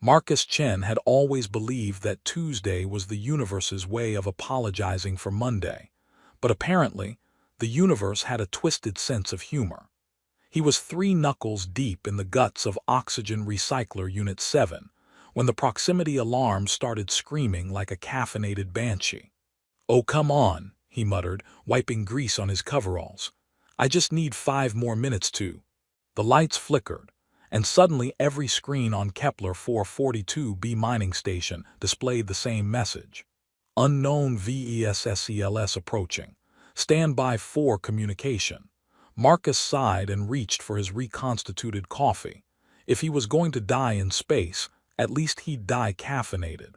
Marcus Chen had always believed that Tuesday was the universe's way of apologizing for Monday, but apparently, the universe had a twisted sense of humor. He was 3 knuckles deep in the guts of Oxygen Recycler Unit 7 when the proximity alarm started screaming like a caffeinated banshee. "Oh, come on," he muttered, wiping grease on his coveralls. "I just need 5 more minutes to—" The lights flickered, and suddenly every screen on Kepler 442b mining station displayed the same message. "Unknown VESSELS approaching. Stand by for communication." Marcus sighed and reached for his reconstituted coffee. If he was going to die in space, at least he'd die caffeinated.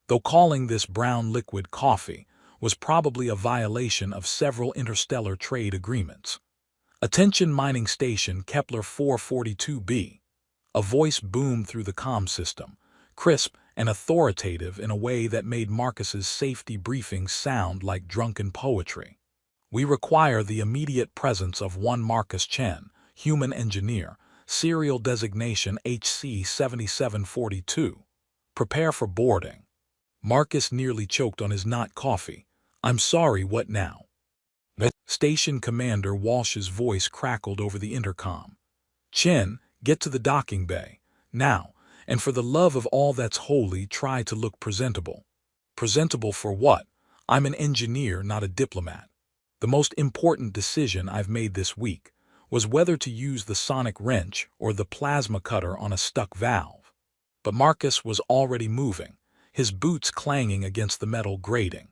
Though calling this brown liquid coffee was probably a violation of several interstellar trade agreements. "Attention mining station Kepler 442b. A voice boomed through the comm system, crisp and authoritative in a way that made Marcus's safety briefings sound like drunken poetry. "We require the immediate presence of one Marcus Chen, human engineer, serial designation HC 7742. Prepare for boarding." Marcus nearly choked on his not coffee. "I'm sorry, what now?" Station Commander Walsh's voice crackled over the intercom. "Chen, get to the docking bay. Now, and for the love of all that's holy, try to look presentable." "Presentable for what? I'm an engineer, not a diplomat. The most important decision I've made this week was whether to use the sonic wrench or the plasma cutter on a stuck valve." But Marcus was already moving, his boots clanging against the metal grating.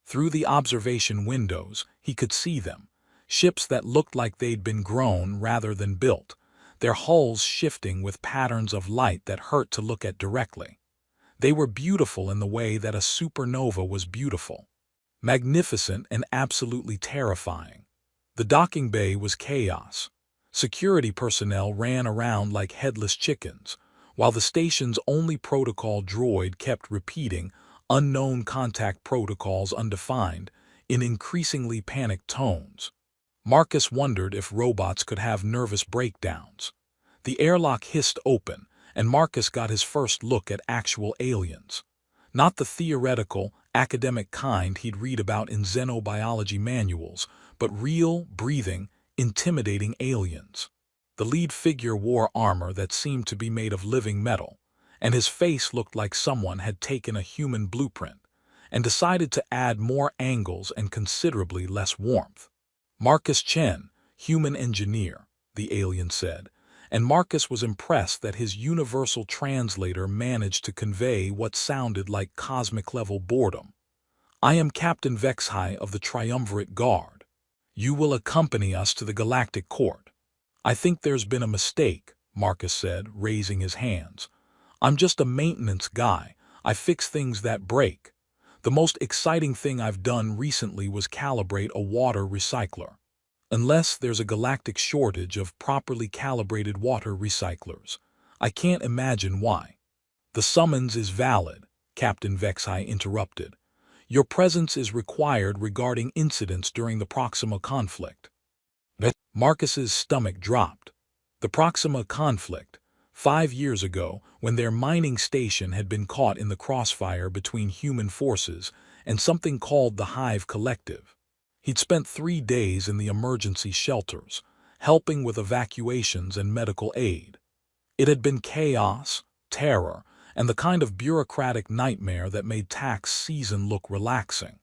Through the observation windows, he could see them, ships that looked like they'd been grown rather than built, their hulls shifting with patterns of light that hurt to look at directly. They were beautiful in the way that a supernova was beautiful. Magnificent and absolutely terrifying. The docking bay was chaos. Security personnel ran around like headless chickens, while the station's only protocol droid kept repeating "unknown contact protocols undefined" in increasingly panicked tones. Marcus wondered if robots could have nervous breakdowns. The airlock hissed open, and Marcus got his first look at actual aliens. Not the theoretical, academic kind he'd read about in xenobiology manuals, but real, breathing, intimidating aliens. The lead figure wore armor that seemed to be made of living metal, and his face looked like someone had taken a human blueprint and decided to add more angles and considerably less warmth. "Marcus Chen, human engineer," the alien said, and Marcus was impressed that his universal translator managed to convey what sounded like cosmic-level boredom. "I am Captain Vexhai of the Triumvirate Guard. You will accompany us to the Galactic Court." "I think there's been a mistake," Marcus said, raising his hands. "I'm just a maintenance guy. I fix things that break. The most exciting thing I've done recently was calibrate a water recycler. Unless there's a galactic shortage of properly calibrated water recyclers, I can't imagine why." "The summons is valid," Captain Vexhai interrupted. "Your presence is required regarding incidents during the Proxima conflict." Marcus's stomach dropped. The Proxima conflict, 5 years ago, when their mining station had been caught in the crossfire between human forces and something called the Hive Collective. He'd spent 3 days in the emergency shelters, helping with evacuations and medical aid. It had been chaos, terror, and the kind of bureaucratic nightmare that made tax season look relaxing.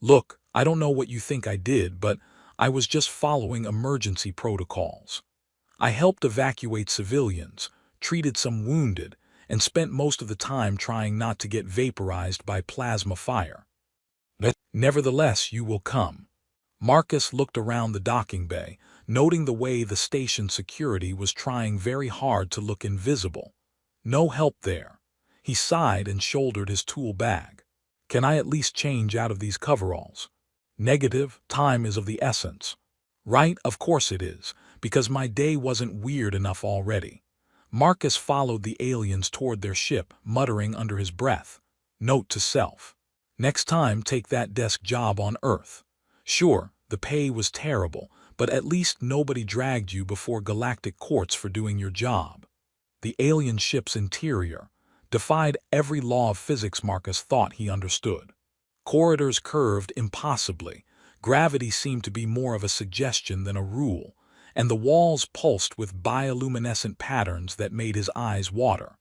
"Look, I don't know what you think I did, but I was just following emergency protocols. I helped evacuate civilians, treated some wounded, and spent most of the time trying not to get vaporized by plasma fire. Nevertheless, you will come." Marcus looked around the docking bay, noting the way the station security was trying very hard to look invisible. No help there. He sighed and shouldered his tool bag. "Can I at least change out of these coveralls?" "Negative, time is of the essence." "Right, of course it is, because my day wasn't weird enough already." Marcus followed the aliens toward their ship, muttering under his breath. Note to self: next time take that desk job on Earth. Sure, the pay was terrible, but at least nobody dragged you before galactic courts for doing your job. The alien ship's interior, defied every law of physics Marcus thought he understood. Corridors curved impossibly, gravity seemed to be more of a suggestion than a rule, and the walls pulsed with bioluminescent patterns that made his eyes water.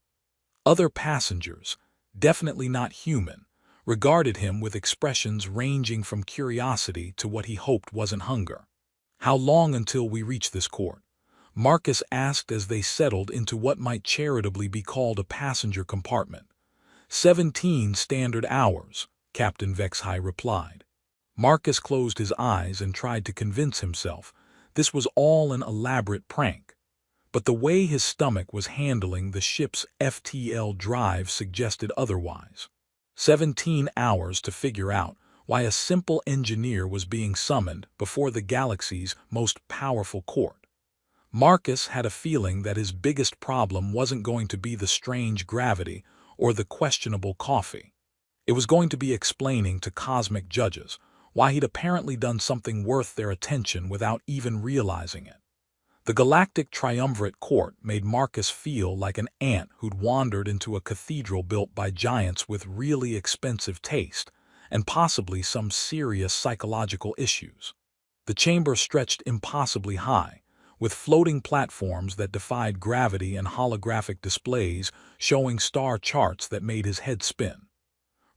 Other passengers, definitely not human, regarded him with expressions ranging from curiosity to what he hoped wasn't hunger. "How long until we reach this court?" Marcus asked as they settled into what might charitably be called a passenger compartment. 17 standard hours, Captain Vexhai replied. Marcus closed his eyes and tried to convince himself this was all an elaborate prank. But the way his stomach was handling the ship's FTL drive suggested otherwise. 17 hours to figure out why a simple engineer was being summoned before the galaxy's most powerful court. Marcus had a feeling that his biggest problem wasn't going to be the strange gravity or the questionable coffee. It was going to be explaining to cosmic judges why he'd apparently done something worth their attention without even realizing it. The Galactic Triumvirate Court made Marcus feel like an ant who'd wandered into a cathedral built by giants with really expensive taste and possibly some serious psychological issues. The chamber stretched impossibly high, with floating platforms that defied gravity and holographic displays showing star charts that made his head spin.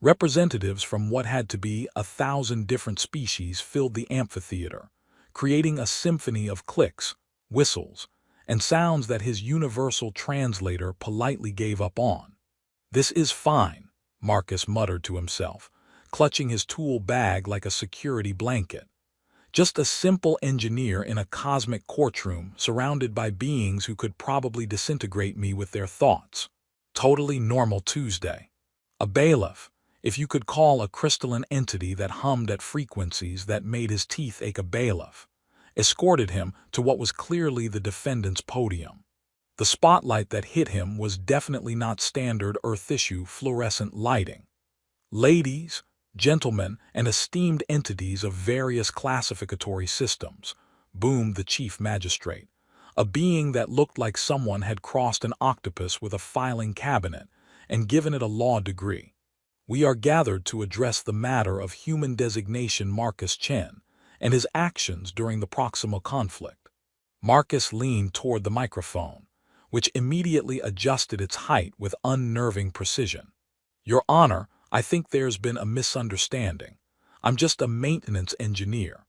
Representatives from what had to be 1,000 different species filled the amphitheater, creating a symphony of clicks, whistles, and sounds that his universal translator politely gave up on. "This is fine," Marcus muttered to himself, clutching his tool bag like a security blanket. Just a simple engineer in a cosmic courtroom surrounded by beings who could probably disintegrate me with their thoughts. Totally normal Tuesday. A bailiff, if you could call a crystalline entity that hummed at frequencies that made his teeth ache, a bailiff, escorted him to what was clearly the defendant's podium. The spotlight that hit him was definitely not standard Earth-issue fluorescent lighting. "Ladies, gentlemen, and esteemed entities of various classificatory systems," boomed the chief magistrate, a being that looked like someone had crossed an octopus with a filing cabinet and given it a law degree. "We are gathered to address the matter of human designation Marcus Chen and his actions during the proximal conflict." Marcus leaned toward the microphone, which immediately adjusted its height with unnerving precision. "Your Honor, I think there's been a misunderstanding. I'm just a maintenance engineer.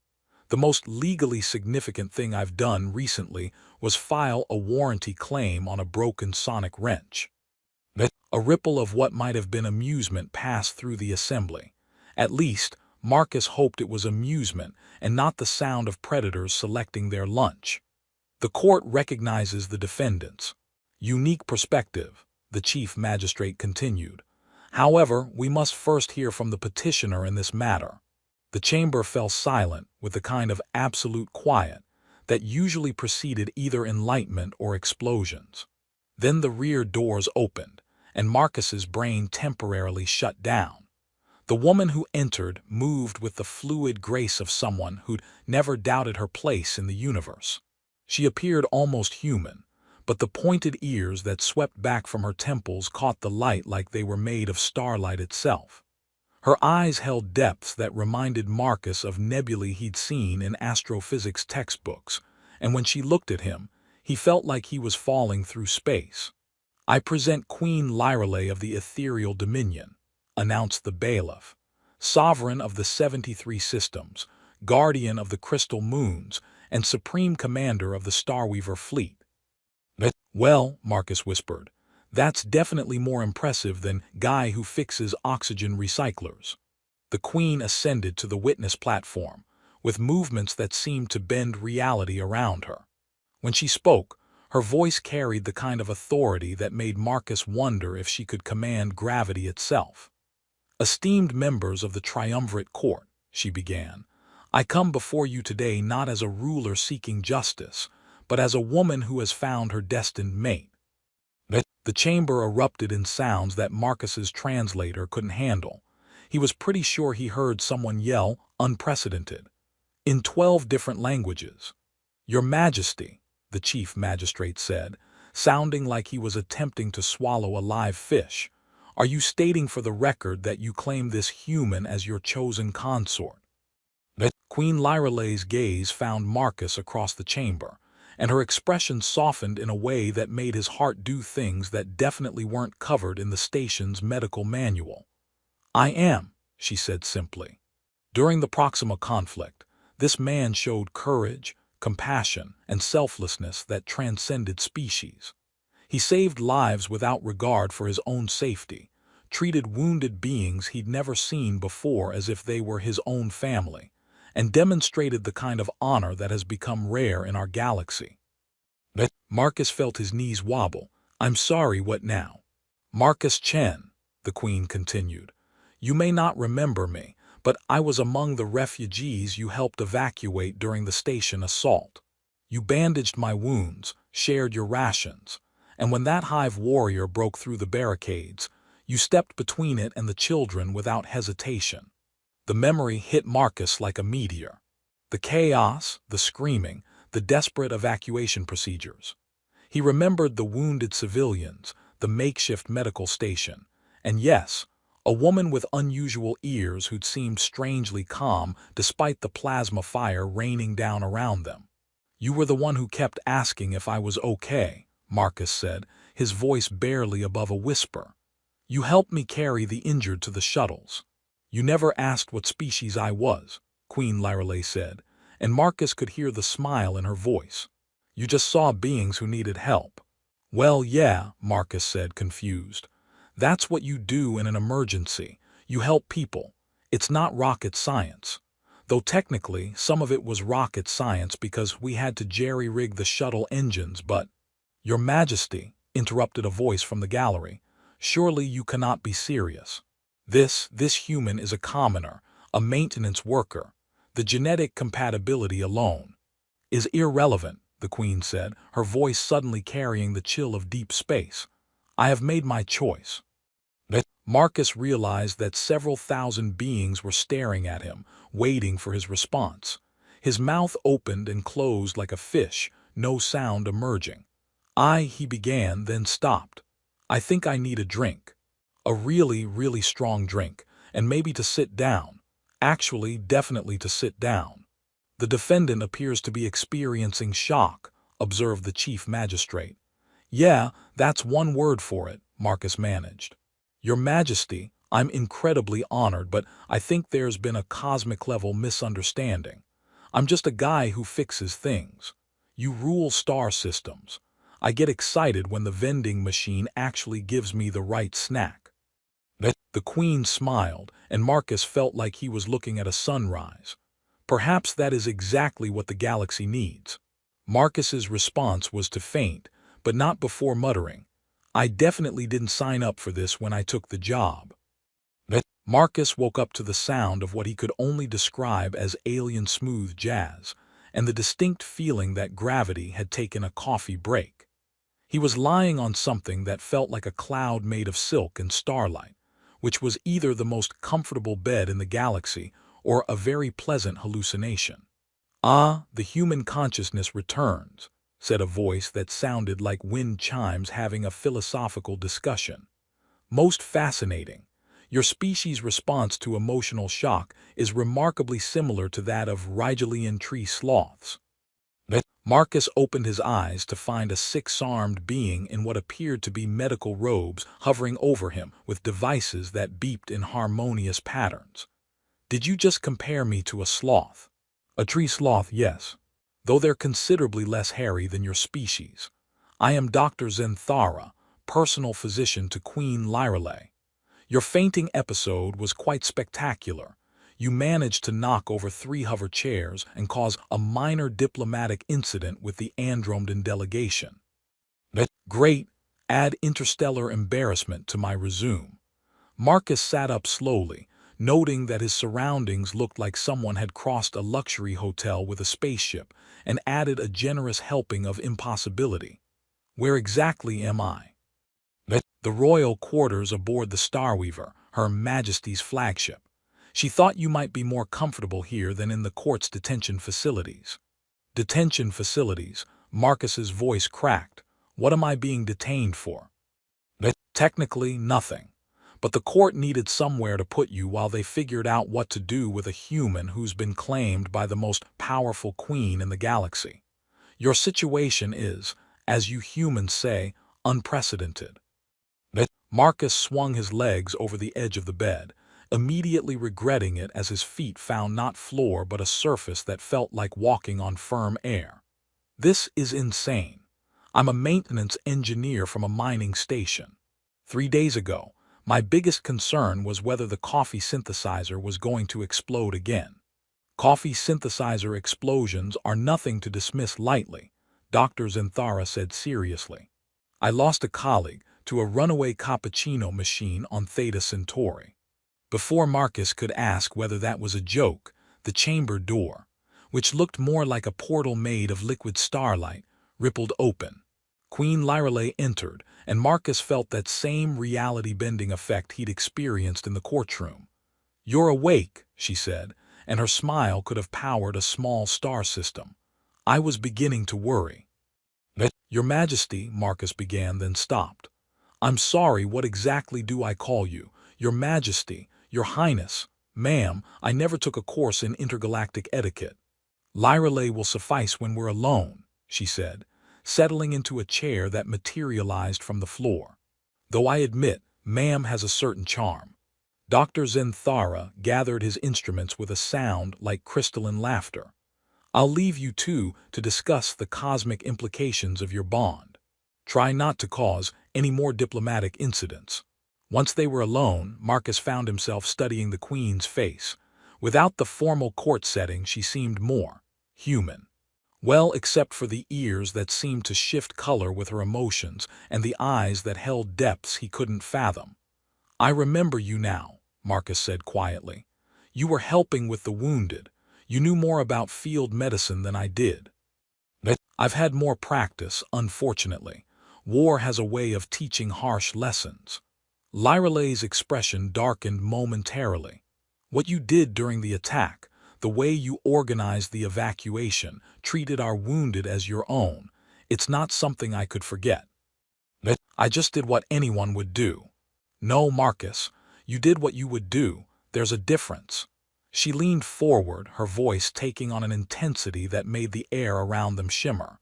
The most legally significant thing I've done recently was file a warranty claim on a broken sonic wrench." A ripple of what might have been amusement passed through the assembly. At least, Marcus hoped it was amusement and not the sound of predators selecting their lunch. "The court recognizes the defendant's unique perspective," the chief magistrate continued. "However, we must first hear from the petitioner in this matter." The chamber fell silent with the kind of absolute quiet that usually preceded either enlightenment or explosions. Then the rear doors opened, and Marcus's brain temporarily shut down. The woman who entered moved with the fluid grace of someone who'd never doubted her place in the universe. She appeared almost human, but the pointed ears that swept back from her temples caught the light like they were made of starlight itself. Her eyes held depths that reminded Marcus of nebulae he'd seen in astrophysics textbooks, and when she looked at him, he felt like he was falling through space. "I present Queen Lyrale of the Ethereal Dominion," announced the bailiff, "sovereign of the 73 systems, guardian of the crystal moons, and supreme commander of the Starweaver fleet." "Well," Marcus whispered, "that's definitely more impressive than guy who fixes oxygen recyclers." The queen ascended to the witness platform, with movements that seemed to bend reality around her. When she spoke, her voice carried the kind of authority that made Marcus wonder if she could command gravity itself. "Esteemed members of the Triumvirate Court," she began, "I come before you today not as a ruler seeking justice, but as a woman who has found her destined mate." The chamber erupted in sounds that Marcus's translator couldn't handle. He was pretty sure he heard someone yell, unprecedented, in 12 different languages. "Your Majesty," the chief magistrate said, sounding like he was attempting to swallow a live fish, Are you stating for the record that you claim this human as your chosen consort? Queen Lyraleigh's gaze found Marcus across the chamber, and her expression softened in a way that made his heart do things that definitely weren't covered in the station's medical manual. I am, she said simply. During the Proxima conflict, this man showed courage, compassion, and selflessness that transcended species. He saved lives without regard for his own safety, treated wounded beings he'd never seen before as if they were his own family, and demonstrated the kind of honor that has become rare in our galaxy. Marcus felt his knees wobble. I'm sorry, what now? Marcus Chen, the Queen continued. You may not remember me, but I was among the refugees you helped evacuate during the station assault. You bandaged my wounds, shared your rations, and when that hive warrior broke through the barricades, you stepped between it and the children without hesitation. The memory hit Marcus like a meteor. The chaos, the screaming, the desperate evacuation procedures. He remembered the wounded civilians, the makeshift medical station, and yes, a woman with unusual ears who'd seemed strangely calm despite the plasma fire raining down around them. You were the one who kept asking if I was okay, Marcus said, his voice barely above a whisper. You helped me carry the injured to the shuttles. You never asked what species I was, Queen Lyrelei said, and Marcus could hear the smile in her voice. You just saw beings who needed help. Well, yeah, Marcus said, confused. That's what you do in an emergency. You help people. It's not rocket science. Though technically, some of it was rocket science because we had to jerry-rig the shuttle engines, but— Your Majesty, interrupted a voice from the gallery, surely you cannot be serious. This human is a commoner, a maintenance worker. The genetic compatibility alone is irrelevant, the Queen said, her voice suddenly carrying the chill of deep space. I have made my choice. Marcus realized that several thousand beings were staring at him, waiting for his response. His mouth opened and closed like a fish, no sound emerging. He began, then stopped. I think I need a drink. A really, really strong drink, and maybe to sit down. Actually, definitely to sit down. The defendant appears to be experiencing shock, observed the chief magistrate. Yeah, that's one word for it, Marcus managed. Your Majesty, I'm incredibly honored, but I think there's been a cosmic-level misunderstanding. I'm just a guy who fixes things. You rule star systems. I get excited when the vending machine actually gives me the right snack. The Queen smiled, and Marcus felt like he was looking at a sunrise. Perhaps that is exactly what the galaxy needs. Marcus's response was to faint, but not before muttering, I definitely didn't sign up for this when I took the job. Marcus woke up to the sound of what he could only describe as alien smooth jazz, and the distinct feeling that gravity had taken a coffee break. He was lying on something that felt like a cloud made of silk and starlight, which was either the most comfortable bed in the galaxy or a very pleasant hallucination. The human consciousness returns, said a voice that sounded like wind chimes having a philosophical discussion. Most fascinating. Your species' response to emotional shock is remarkably similar to that of Rigelian tree sloths. Marcus opened his eyes to find a six-armed being in what appeared to be medical robes hovering over him with devices that beeped in harmonious patterns. Did you just compare me to a sloth? A tree sloth, yes. Though they're considerably less hairy than your species. I am Dr. Zenthara, personal physician to Queen Lyrelei. Your fainting episode was quite spectacular. You managed to knock over 3 hover chairs and cause a minor diplomatic incident with the Andromedan delegation. Great, add interstellar embarrassment to my resume. Marcus sat up slowly, noting that his surroundings looked like someone had crossed a luxury hotel with a spaceship and added a generous helping of impossibility. Where exactly am I? The royal quarters aboard the Starweaver, Her Majesty's flagship. She thought you might be more comfortable here than in the court's detention facilities. Detention facilities, Marcus's voice cracked. What am I being detained for? Technically, nothing. But the court needed somewhere to put you while they figured out what to do with a human who's been claimed by the most powerful queen in the galaxy. Your situation is, as you humans say, unprecedented. Marcus swung his legs over the edge of the bed, immediately regretting it as his feet found not floor but a surface that felt like walking on firm air. This is insane. I'm a maintenance engineer from a mining station. 3 days ago, my biggest concern was whether the coffee synthesizer was going to explode again. Coffee synthesizer explosions are nothing to dismiss lightly, Dr. Zinthara said seriously. I lost a colleague to a runaway cappuccino machine on Theta Centauri. Before Marcus could ask whether that was a joke, the chamber door, which looked more like a portal made of liquid starlight, rippled open. Queen Lyrale entered, and Marcus felt that same reality-bending effect he'd experienced in the courtroom. "You're awake," she said, and her smile could have powered a small star system. I was beginning to worry. "Your Majesty," Marcus began, then stopped. "I'm sorry, what exactly do I call you? Your Majesty, Your Highness, ma'am, I never took a course in intergalactic etiquette." "Lyrale will suffice when we're alone," she said, settling into a chair that materialized from the floor. "Though I admit, ma'am has a certain charm." Dr. Zinthara gathered his instruments with a sound like crystalline laughter. "I'll leave you two to discuss the cosmic implications of your bond. Try not to cause any more diplomatic incidents." Once they were alone, Marcus found himself studying the Queen's face. Without the formal court setting, she seemed more human. Well, except for the ears that seemed to shift color with her emotions and the eyes that held depths he couldn't fathom. "I remember you now," Marcus said quietly. "You were helping with the wounded. You knew more about field medicine than I did." "I've had more practice, unfortunately. War has a way of teaching harsh lessons." Lyrale's expression darkened momentarily. "What you did during the attack, the way you organized the evacuation, treated our wounded as your own, it's not something I could forget." "I just did what anyone would do." "No, Marcus, you did what you would do. There's a difference." She leaned forward, her voice taking on an intensity that made the air around them shimmer.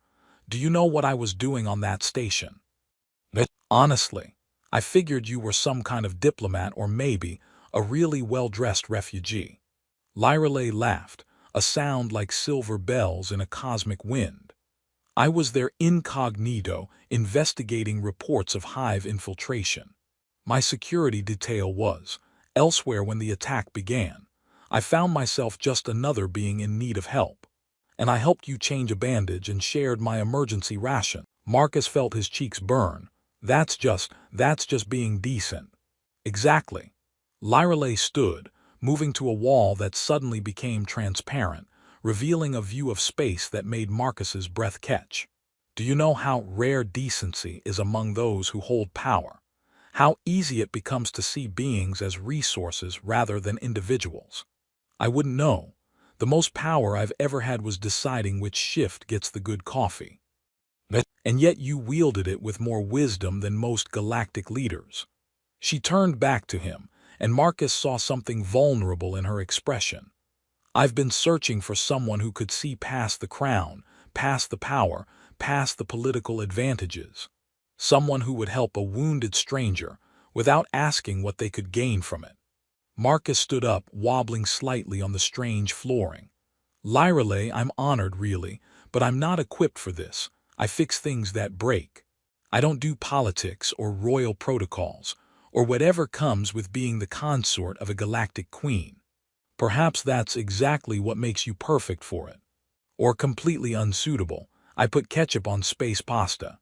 "Do you know what I was doing on that station?" "Honestly, I figured you were some kind of diplomat or maybe a really well-dressed refugee." Lyrale laughed, a sound like silver bells in a cosmic wind. "I was there incognito, investigating reports of hive infiltration. My security detail was elsewhere when the attack began. I found myself just another being in need of help. And I helped you change a bandage and shared my emergency ration." Marcus felt his cheeks burn. That's just being decent." "Exactly." Lyrale stood, moving to a wall that suddenly became transparent, revealing a view of space that made Marcus's breath catch. "Do you know how rare decency is among those who hold power? How easy it becomes to see beings as resources rather than individuals? I wouldn't know. The most power I've ever had was deciding which shift gets the good coffee. And yet you wielded it with more wisdom than most galactic leaders." She turned back to him, and Marcus saw something vulnerable in her expression. "I've been searching for someone who could see past the crown, past the power, past the political advantages. Someone who would help a wounded stranger without asking what they could gain from it." Marcus stood up, wobbling slightly on the strange flooring. "Lyrale, I'm honored, really, but I'm not equipped for this. I fix things that break. I don't do politics or royal protocols, or whatever comes with being the consort of a galactic queen. Perhaps that's exactly what makes you perfect for it. Or completely unsuitable. I put ketchup on space pasta.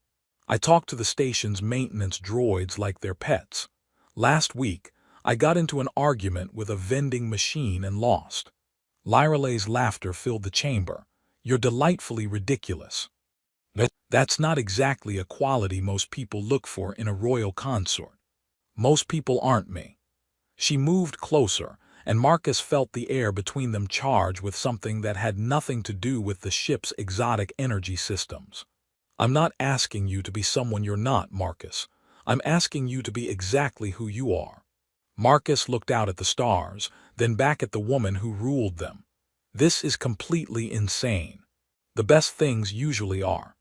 I talk to the station's maintenance droids like they're pets. Last week, I got into an argument with a vending machine and lost." Lyrale's laughter filled the chamber. "You're delightfully ridiculous." "That's not exactly a quality most people look for in a royal consort. Most people aren't me." She moved closer, and Marcus felt the air between them charge with something that had nothing to do with the ship's exotic energy systems. "I'm not asking you to be someone you're not, Marcus. I'm asking you to be exactly who you are." Marcus looked out at the stars, then back at the woman who ruled them. This is completely insane. The best things usually are.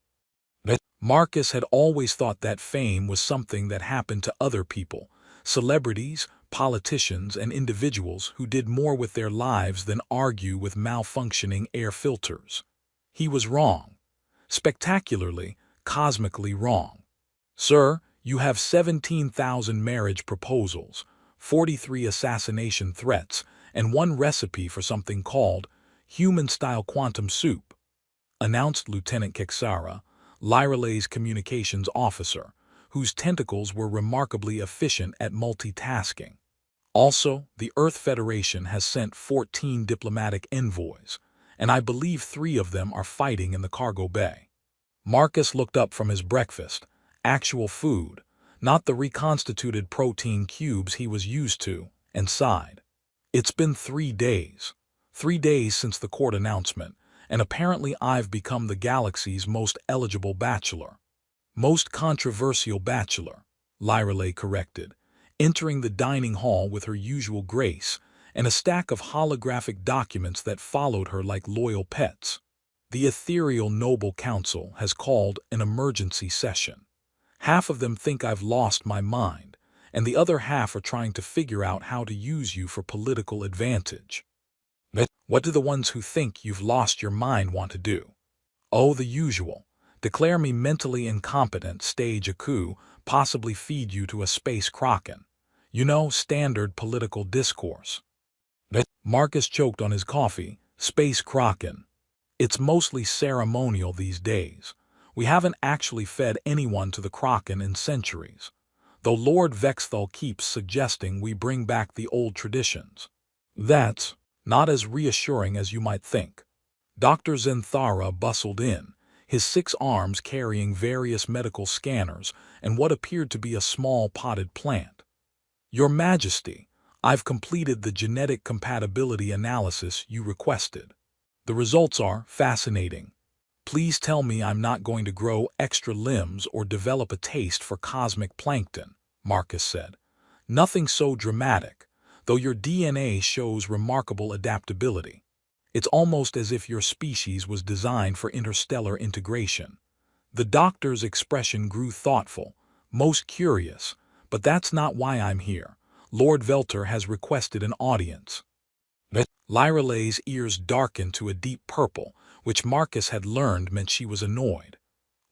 Marcus had always thought that fame was something that happened to other people, celebrities, politicians, and individuals who did more with their lives than argue with malfunctioning air filters. He was wrong. Spectacularly, cosmically wrong. Sir, you have 17,000 marriage proposals, 43 assassination threats, and one recipe for something called human-style quantum soup, announced Lieutenant Kexara, Lyralay's communications officer, whose tentacles were remarkably efficient at multitasking. Also, the Earth Federation has sent 14 diplomatic envoys, and I believe 3 of them are fighting in the cargo bay. Marcus looked up from his breakfast, actual food, not the reconstituted protein cubes he was used to, and sighed. It's been 3 days. 3 days since the court announcement, and apparently I've become the galaxy's most eligible bachelor. Most controversial bachelor, Lyralay corrected, entering the dining hall with her usual grace and a stack of holographic documents that followed her like loyal pets. The ethereal noble council has called an emergency session. Half of them think I've lost my mind, and the other half are trying to figure out how to use you for political advantage. What do the ones who think you've lost your mind want to do? Oh, the usual. Declare me mentally incompetent, stage a coup, possibly feed you to a space kraken. You know, standard political discourse. Marcus choked on his coffee. Space kraken. It's mostly ceremonial these days. We haven't actually fed anyone to the kraken in centuries, though Lord Vexthal keeps suggesting we bring back the old traditions. That's not as reassuring as you might think. Dr. Zenthara bustled in, his 6 arms carrying various medical scanners and what appeared to be a small potted plant. Your Majesty, I've completed the genetic compatibility analysis you requested. The results are fascinating. Please tell me I'm not going to grow extra limbs or develop a taste for cosmic plankton, Marcus said. Nothing so dramatic, though your DNA shows remarkable adaptability. It's almost as if your species was designed for interstellar integration. The doctor's expression grew thoughtful, most curious, but that's not why I'm here. Lord Velter has requested an audience. Lyralay's ears darkened to a deep purple, which Marcus had learned meant she was annoyed.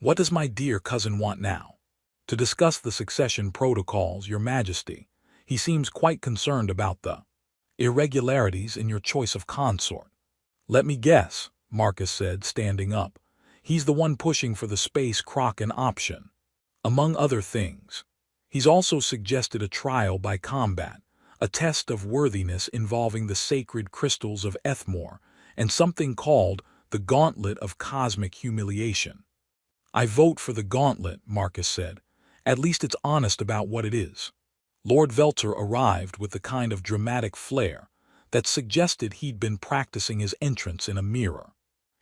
What does my dear cousin want now? To discuss the succession protocols, Your Majesty. He seems quite concerned about the irregularities in your choice of consort. Let me guess, Marcus said, standing up. He's the one pushing for the space kraken option. Among other things, he's also suggested a trial by combat, a test of worthiness involving the sacred crystals of Ethmore, and something called the Gauntlet of Cosmic Humiliation. I vote for the Gauntlet, Marcus said. At least it's honest about what it is. Lord Velter arrived with the kind of dramatic flair that suggested he'd been practicing his entrance in a mirror.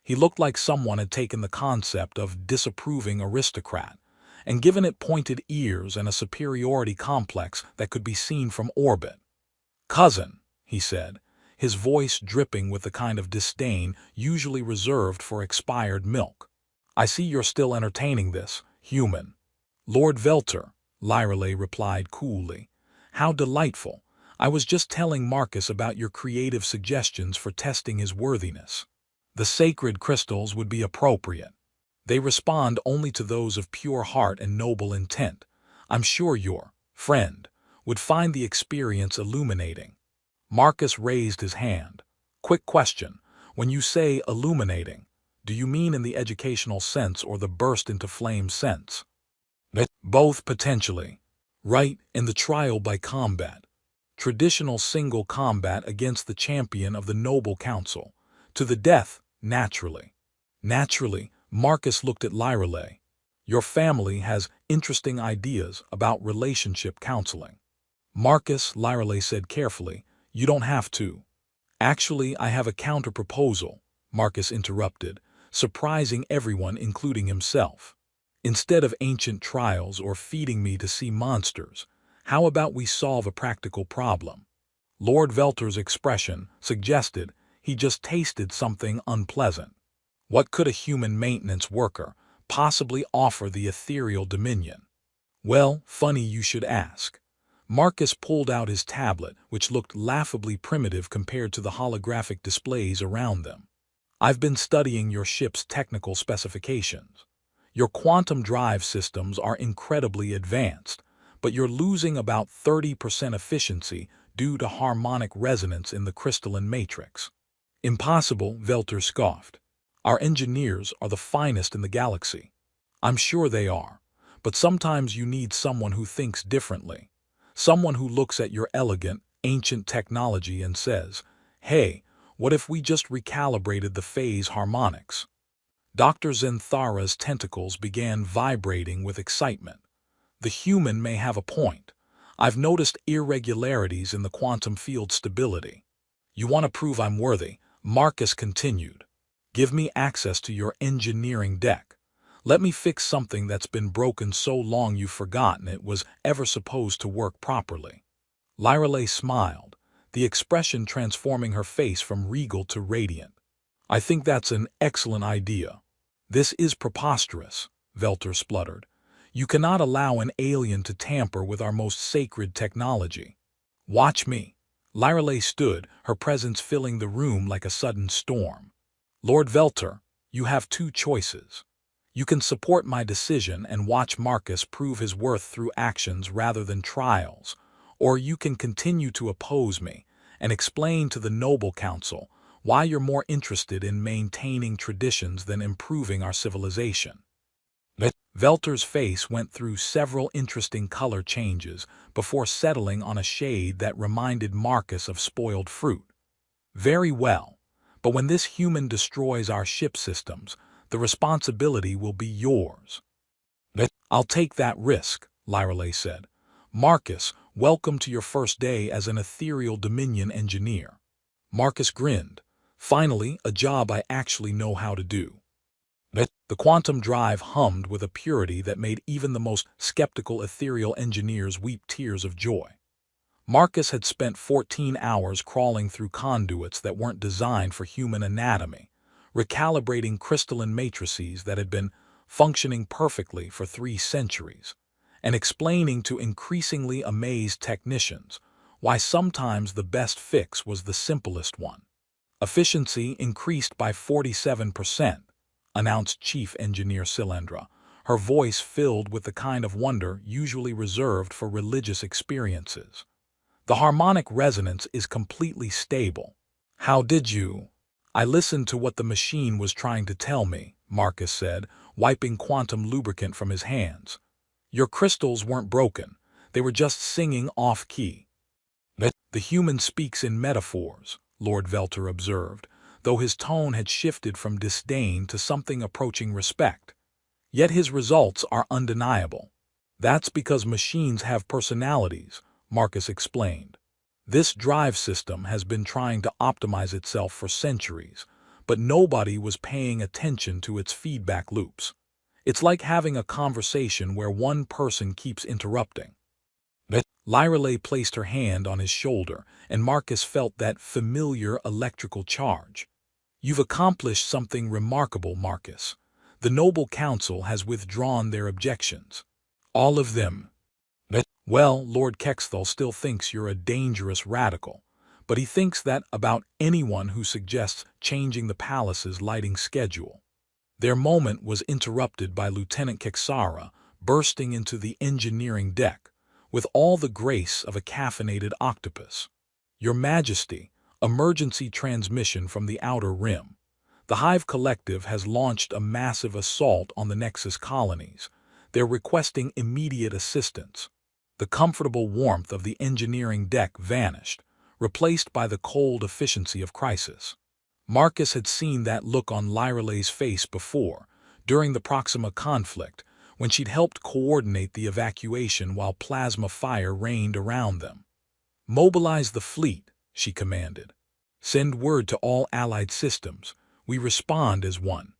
He looked like someone had taken the concept of disapproving aristocrat and given it pointed ears and a superiority complex that could be seen from orbit. Cousin, he said, his voice dripping with the kind of disdain usually reserved for expired milk. I see you're still entertaining this, human. Lord Velter, Lyralay replied coolly. How delightful. I was just telling Marcus about your creative suggestions for testing his worthiness. The sacred crystals would be appropriate. They respond only to those of pure heart and noble intent. I'm sure your friend would find the experience illuminating. Marcus raised his hand. Quick question. When you say illuminating, do you mean in the educational sense or the burst into flame sense? Both potentially. Right, in the trial by combat. Traditional single combat against the champion of the noble council. To the death, naturally. Naturally, Marcus looked at Lyralay. Your family has interesting ideas about relationship counseling. Marcus, Lyralay said carefully, you don't have to. Actually, I have a counter-proposal, Marcus interrupted, surprising everyone including himself. Instead of ancient trials or feeding me to sea monsters, How about we solve a practical problem? Lord Velter's expression suggested he just tasted something unpleasant. What could a human maintenance worker possibly offer the ethereal dominion? Well, funny you should ask. Marcus pulled out his tablet, which looked laughably primitive compared to the holographic displays around them. I've been studying your ship's technical specifications. Your quantum drive systems are incredibly advanced, but you're losing about 30% efficiency due to harmonic resonance in the crystalline matrix. Impossible, Velter scoffed. Our engineers are the finest in the galaxy. I'm sure they are, but sometimes you need someone who thinks differently. Someone who looks at your elegant, ancient technology and says, hey, what if we just recalibrated the phase harmonics? Dr. Zenthara's tentacles began vibrating with excitement. The human may have a point. I've noticed irregularities in the quantum field stability. You want to prove I'm worthy? Marcus continued. Give me access to your engineering deck. Let me fix something that's been broken so long you've forgotten it was ever supposed to work properly. Lyreley smiled, the expression transforming her face from regal to radiant. I think that's an excellent idea. This is preposterous, Velter spluttered. You cannot allow an alien to tamper with our most sacred technology. Watch me. Lyreley stood, her presence filling the room like a sudden storm. Lord Velter, you have two choices. You can support my decision and watch Marcus prove his worth through actions rather than trials, or you can continue to oppose me and explain to the Noble Council why you're more interested in maintaining traditions than improving our civilization. Velter's face went through several interesting color changes before settling on a shade that reminded Marcus of spoiled fruit. Very well, but when this human destroys our ship systems, the responsibility will be yours. I'll take that risk, Lyreley said. Marcus, welcome to your first day as an ethereal dominion engineer. Marcus grinned. Finally, a job I actually know how to do. The quantum drive hummed with a purity that made even the most skeptical ethereal engineers weep tears of joy. Marcus had spent 14 hours crawling through conduits that weren't designed for human anatomy, recalibrating crystalline matrices that had been functioning perfectly for 3 centuries, and explaining to increasingly amazed technicians why sometimes the best fix was the simplest one. Efficiency increased by 47%. Announced Chief Engineer Cylindra, her voice filled with the kind of wonder usually reserved for religious experiences. The harmonic resonance is completely stable. How did you? I listened to what the machine was trying to tell me, Marcus said, wiping quantum lubricant from his hands. Your crystals weren't broken, they were just singing off-key. The human speaks in metaphors, Lord Velter observed, though his tone had shifted from disdain to something approaching respect. Yet his results are undeniable. That's because machines have personalities, Marcus explained. This drive system has been trying to optimize itself for centuries, but nobody was paying attention to its feedback loops. It's like having a conversation where one person keeps interrupting. Lyreley placed her hand on his shoulder, and Marcus felt that familiar electrical charge. You've accomplished something remarkable, Marcus. The Noble Council has withdrawn their objections. All of them. Well, Lord Kexthal still thinks you're a dangerous radical, but he thinks that about anyone who suggests changing the palace's lighting schedule. Their moment was interrupted by Lieutenant Kexara bursting into the engineering deck, with all the grace of a caffeinated octopus. Your Majesty, emergency transmission from the Outer Rim. The Hive Collective has launched a massive assault on the Nexus colonies. They're requesting immediate assistance. The comfortable warmth of the engineering deck vanished, replaced by the cold efficiency of crisis. Marcus had seen that look on Lyreley's face before, during the Proxima conflict, when she'd helped coordinate the evacuation while plasma fire rained around them. Mobilize the fleet, she commanded. Send word to all allied systems. We respond as one.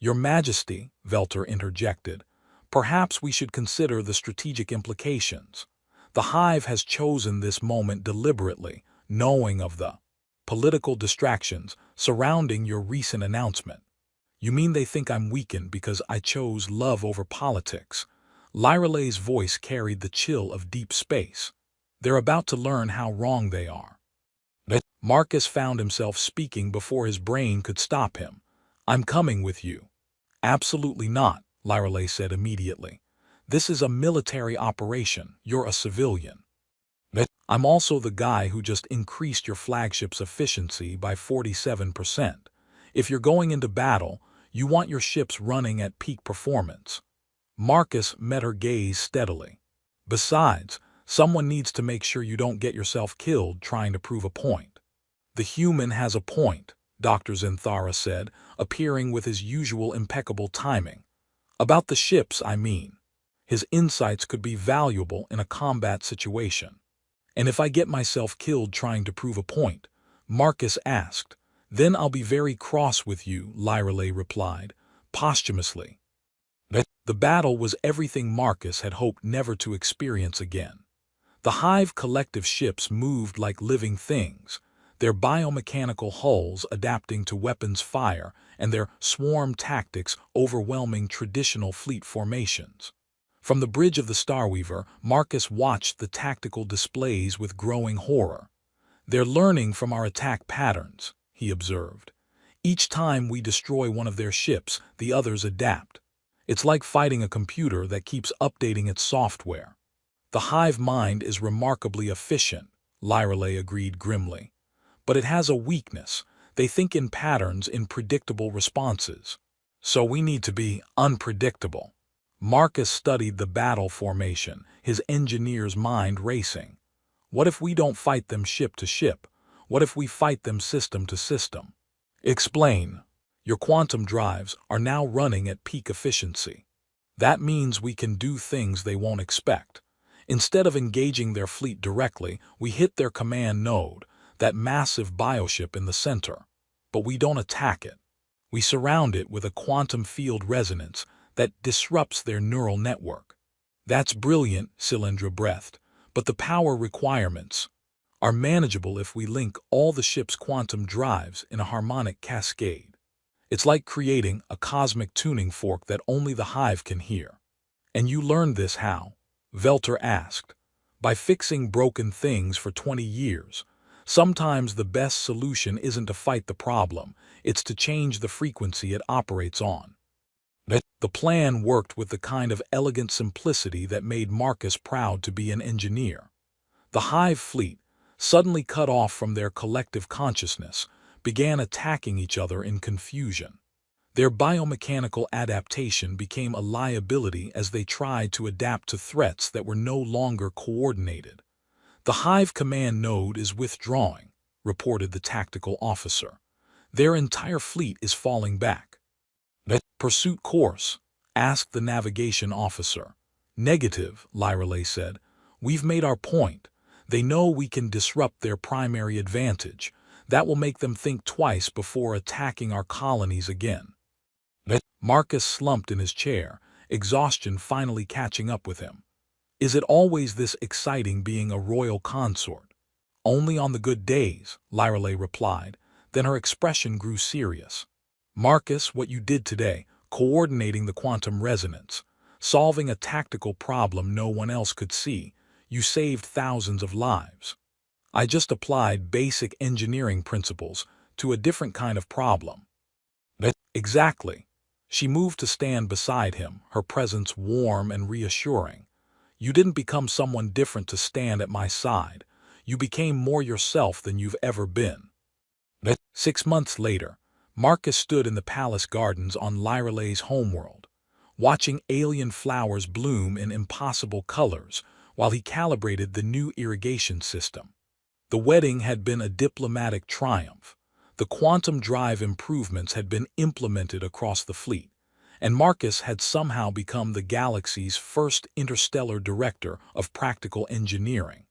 Your Majesty, Velter interjected, perhaps we should consider the strategic implications. The Hive has chosen this moment deliberately, knowing of the political distractions surrounding your recent announcement. You mean they think I'm weakened because I chose love over politics? Lyralay's voice carried the chill of deep space. They're about to learn how wrong they are. Marcus found himself speaking before his brain could stop him. I'm coming with you. Absolutely not, Lyralay said immediately. This is a military operation. You're a civilian. I'm also the guy who just increased your flagship's efficiency by 47%. If you're going into battle, you want your ships running at peak performance. Marcus met her gaze steadily. Besides, someone needs to make sure you don't get yourself killed trying to prove a point. The human has a point, Dr. Zinthara said, appearing with his usual impeccable timing. About the ships, I mean. His insights could be valuable in a combat situation. And if I get myself killed trying to prove a point, Marcus asked, then I'll be very cross with you, Lyralay replied, posthumously. The battle was everything Marcus had hoped never to experience again. The Hive collective ships moved like living things, their biomechanical hulls adapting to weapons fire and their swarm tactics overwhelming traditional fleet formations. From the bridge of the Starweaver, Marcus watched the tactical displays with growing horror. They're learning from our attack patterns, he observed. Each time we destroy one of their ships, the others adapt. It's like fighting a computer that keeps updating its software. The Hive mind is remarkably efficient, Lyralay agreed grimly. But it has a weakness. They think in patterns, in predictable responses. So we need to be unpredictable. Marcus studied the battle formation, his engineer's mind racing. What if we don't fight them ship to ship? What if we fight them system to system? Explain. Your quantum drives are now running at peak efficiency. That means we can do things they won't expect. Instead of engaging their fleet directly, we hit their command node, that massive bioship in the center. But we don't attack it. We surround it with a quantum field resonance that disrupts their neural network. That's brilliant, Cylindra breathed, but the power requirements are manageable if we link all the ship's quantum drives in a harmonic cascade. It's like creating a cosmic tuning fork that only the Hive can hear. And you learned this how? Velter asked. By fixing broken things for 20 years. Sometimes the best solution isn't to fight the problem, it's to change the frequency it operates on. The plan worked with the kind of elegant simplicity that made Marcus proud to be an engineer. The Hive fleet, suddenly cut off from their collective consciousness, began attacking each other in confusion. Their biomechanical adaptation became a liability as they tried to adapt to threats that were no longer coordinated. The Hive command node is withdrawing, reported the tactical officer. Their entire fleet is falling back. Pursuit course, asked the navigation officer. Negative, Lyralay said. We've made our point. They know we can disrupt their primary advantage. That will make them think twice before attacking our colonies again. Marcus slumped in his chair, exhaustion finally catching up with him. Is it always this exciting being a royal consort? Only on the good days, Lyralay replied. Then her expression grew serious. Marcus, what you did today, coordinating the quantum resonance, solving a tactical problem no one else could see, you saved thousands of lives. I just applied basic engineering principles to a different kind of problem. Exactly. She moved to stand beside him, her presence warm and reassuring. You didn't become someone different to stand at my side. You became more yourself than you've ever been. 6 months later, Marcus stood in the palace gardens on Lyralay's homeworld, watching alien flowers bloom in impossible colors while he calibrated the new irrigation system. The wedding had been a diplomatic triumph. The quantum drive improvements had been implemented across the fleet, and Marcus had somehow become the galaxy's first interstellar director of practical engineering.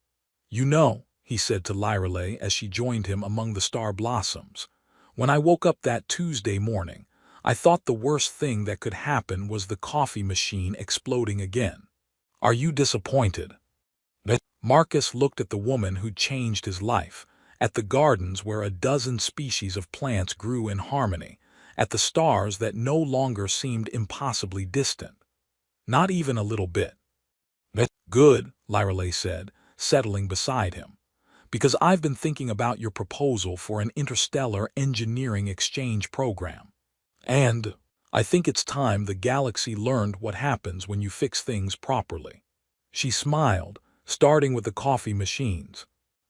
You know, he said to Lyralay as she joined him among the star blossoms, when I woke up that Tuesday morning, I thought the worst thing that could happen was the coffee machine exploding again. Are you disappointed? Marcus looked at the woman who'd changed his life, at the gardens where a dozen species of plants grew in harmony, at the stars that no longer seemed impossibly distant. Not even a little bit. "That's good," Lyreley said, settling beside him, "because I've been thinking about your proposal for an interstellar engineering exchange program. And I think it's time the galaxy learned what happens when you fix things properly." She smiled, starting with the coffee machines.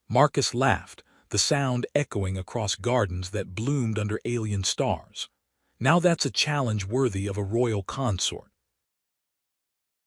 Marcus laughed, the sound echoing across gardens that bloomed under alien stars. Now that's a challenge worthy of a royal consort.